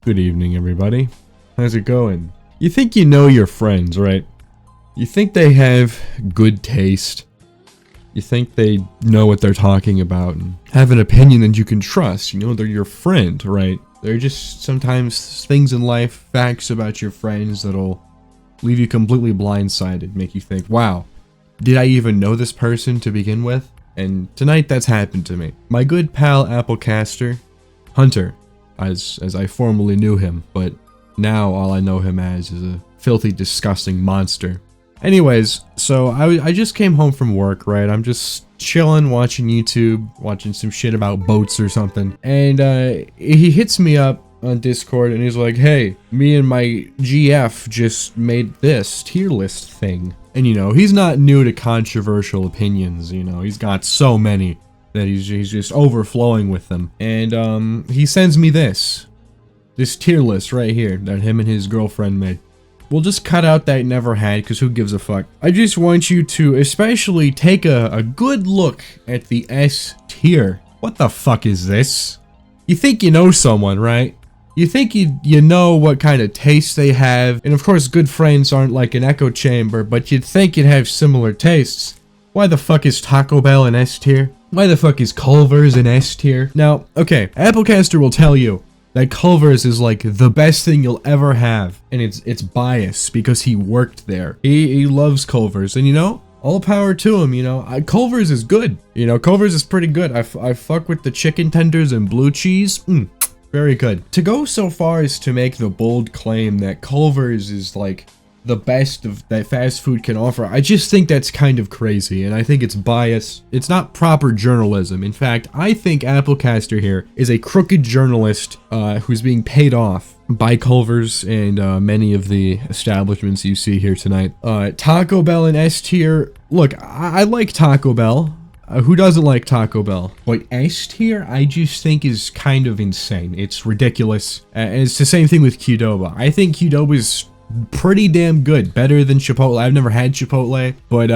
Good evening, everybody. How's it going? You think you know your friends, right? You think they have good taste. You think they know what they're talking about and have an opinion that you can trust. You know, they're your friend, right? There are just sometimes things in life, facts about your friends that'll leave you completely blindsided, make you think, wow, did I even know this person to begin with? And tonight that's happened to me. My good pal AppleKaster, Hunter, as I formerly knew him, but now all I know him as is a filthy, disgusting monster. Anyways, so I just came home from work, right? I'm just chilling, watching YouTube, watching some shit about boats or something. And he hits me up on Discord and he's like, hey, me and my GF just made this tier list thing. And you know, he's not new to controversial opinions, you know, he's got so many that he's just overflowing with them. And he sends me this tier list right here that him and his girlfriend made. We'll just cut out that never had, because who gives a fuck. I just want you to especially take a good look at the S tier. What the fuck is this? You think you know someone, right? You think you know what kind of taste they have, and of course good friends aren't like an echo chamber, but you'd think you'd have similar tastes. Why the fuck is Taco Bell an S tier? Why the fuck is Culver's an S tier? Now, okay, AppleKaster will tell you that Culver's is like the best thing you'll ever have, and it's biased because he worked there. He loves Culver's, and you know, all power to him, you know. Culver's is good. You know, Culver's is pretty good. I fuck with the chicken tenders and blue cheese. Very good. To go so far as to make the bold claim that Culver's is like the best of that fast food can offer, I just think that's kind of crazy, and I think it's biased. It's not proper journalism. In fact, I think AppleKaster here is a crooked journalist who's being paid off by Culver's and many of the establishments you see here tonight. Taco Bell and S tier. Look, I like Taco Bell. Who doesn't like Taco Bell? But S tier, I just think is kind of insane. It's ridiculous. And it's the same thing with Qdoba. I think Qdoba is pretty damn good, better than Chipotle. I've never had Chipotle, but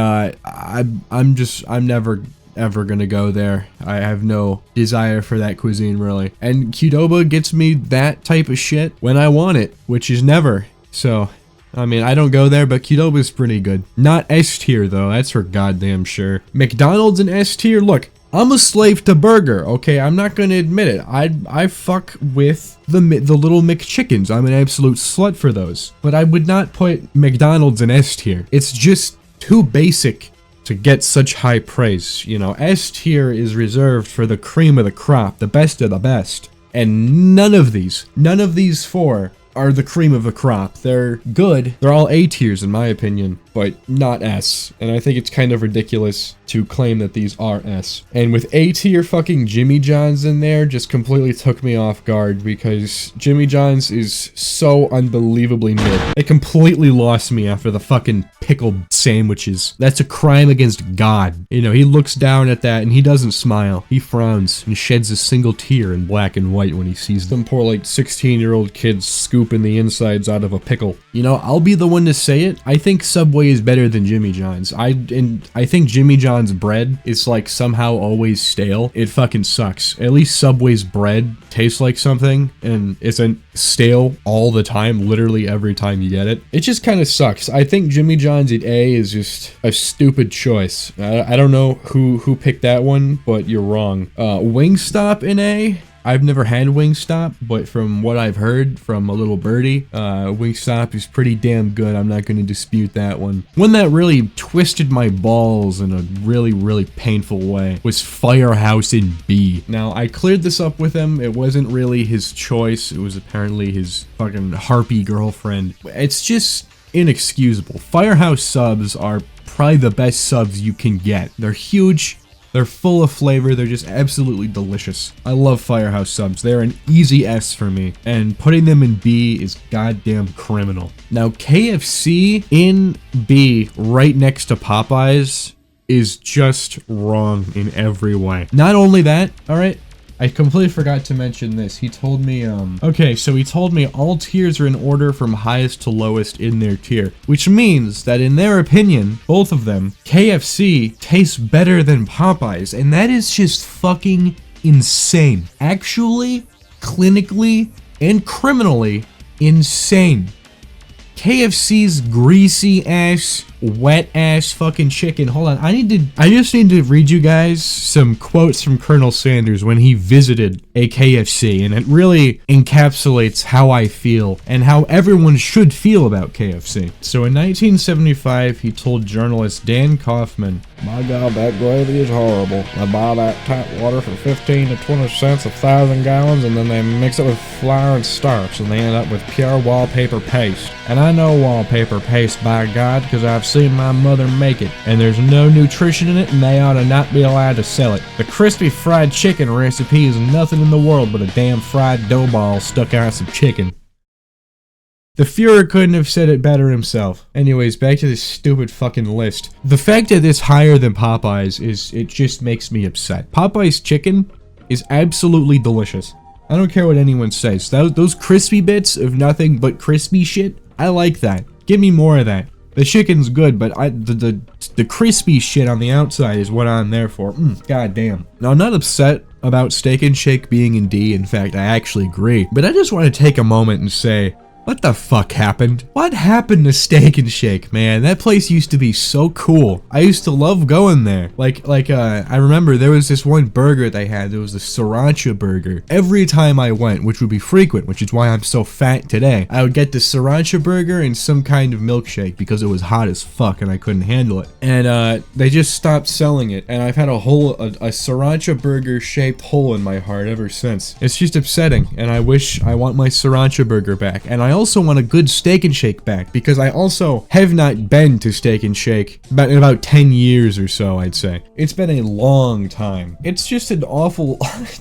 I'm never ever gonna go there. I have no desire for that cuisine, really. And Qdoba gets me that type of shit when I want it, which is never. So I mean, I don't go there, but Qdoba is pretty good. Not S tier though, that's for goddamn sure. McDonald's and S tier. Look, I'm a slave to burger, okay? I'm not gonna admit it. I fuck with the little McChickens. I'm an absolute slut for those. But I would not put McDonald's in S tier. It's just too basic to get such high praise. You know, S tier is reserved for the cream of the crop, the best of the best. And none of these four are the cream of the crop. They're good. They're all A tiers in my opinion, but not S. And I think it's kind of ridiculous to claim that these are S. And with A tier fucking Jimmy John's in there just completely took me off guard, because Jimmy John's is so unbelievably mid. It completely lost me after the fucking pickled sandwiches. That's a crime against God. You know, he looks down at that and he doesn't smile. He frowns and sheds a single tear in black and white when he sees them poor like 16-year-old kids scooping the insides out of a pickle. You know, I'll be the one to say it. I think Subway is better than Jimmy John's. I think Jimmy John's bread is like somehow always stale. It fucking sucks. At least Subway's bread tastes like something and isn't stale all the time, literally every time you get it. It just kind of sucks. I think Jimmy John's at A is just a stupid choice. I don't know who picked that one, but you're wrong. Wingstop in A. I've never had Wingstop, but from what I've heard from a little birdie, Wingstop is pretty damn good. I'm not going to dispute that one. One that really twisted my balls in a really, really painful way was Firehouse in B. Now, I cleared this up with him. It wasn't really his choice. It was apparently his fucking harpy girlfriend. It's just inexcusable. Firehouse subs are probably the best subs you can get. They're huge. They're full of flavor. They're just absolutely delicious. I love Firehouse subs. They're an easy S for me, and putting them in B is goddamn criminal. Now, KFC in B right next to Popeyes is just wrong in every way. Not only that, all right, I completely forgot to mention this. He told me, okay, so he told me all tiers are in order from highest to lowest in their tier, which means that in their opinion, both of them, KFC tastes better than Popeyes, and that is just fucking insane. Actually, clinically, and criminally insane. KFC's greasy ass, wet ass fucking chicken. Hold on, I just need to read you guys some quotes from Colonel Sanders when he visited a KFC, and it really encapsulates how I feel and how everyone should feel about KFC. So in 1975, he told journalist Dan Kaufman, "My God, that gravy is horrible. I buy that tap water for 15 to 20 cents, 1,000 gallons, and then they mix it with flour and starch, and they end up with pure wallpaper paste. And I know wallpaper paste, by God, because I've seen my mother make it, and there's no nutrition in it, and they ought to not be allowed to sell it. The crispy fried chicken recipe is nothing in the world but a damn fried dough ball stuck on some chicken." The Fuhrer couldn't have said it better himself. Anyways, back to this stupid fucking list. The fact that it's higher than Popeyes it just makes me upset. Popeyes chicken is absolutely delicious. I don't care what anyone says. Those crispy bits of nothing but crispy shit, I like that. Give me more of that. The chicken's good, but the crispy shit on the outside is what I'm there for. God damn. Now, I'm not upset about Steak and Shake being in D. In fact, I actually agree. But I just want to take a moment and say, what the fuck happened? What happened to Steak and Shake, man? That place used to be so cool. I used to love going there. I remember there was this one burger they had. There was the Sriracha burger. Every time I went, which would be frequent, which is why I'm so fat today, I would get the Sriracha burger and some kind of milkshake because it was hot as fuck and I couldn't handle it. And they just stopped selling it. And I've had a Sriracha burger shaped hole in my heart ever since. It's just upsetting. And I want my Sriracha burger back. And I also want a good Steak and Shake back, because I also have not been to Steak and Shake in about 10 years or so, I'd say. It's been a long time. It's just an awful,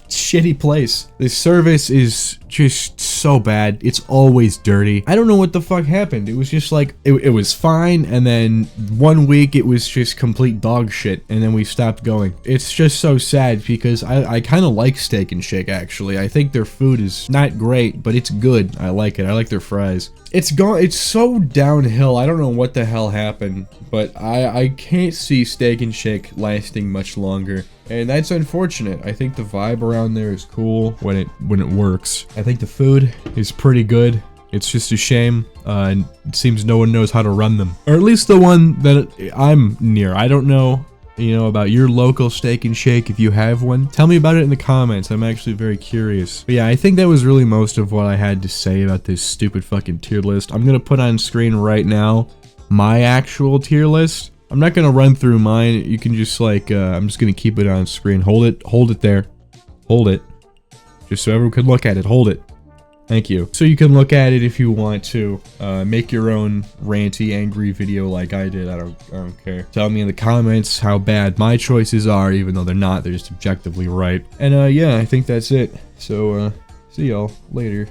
shitty place. The service is just so bad. It's always dirty. I don't know what the fuck happened. It was just like, it was fine, and then 1 week it was just complete dog shit, and then we stopped going. It's just so sad, because I kind of like Steak and Shake, actually. I think their food is not great, but it's good. I like it. I like their fries. It's so downhill. I don't know what the hell happened, but I can't see Steak and Shake lasting much longer. And that's unfortunate. I think the vibe around there is cool when it works. I think the food is pretty good. It's just a shame, and it seems no one knows how to run them. Or at least the one that I'm near. I don't know, about your local Steak and Shake. If you have one, tell me about it in the comments. I'm actually very curious. But yeah, I think that was really most of what I had to say about this stupid fucking tier list. I'm gonna put on screen right now my actual tier list. I'm not gonna run through mine. You can just I'm just gonna keep it on screen. Hold it there. Hold it. Just so everyone can look at it. Hold it. Thank you. So you can look at it if you want to. Make your own ranty, angry video like I did. I don't care. Tell me in the comments how bad my choices are, even though they're not. They're just objectively right. And yeah, I think that's it. So see y'all later.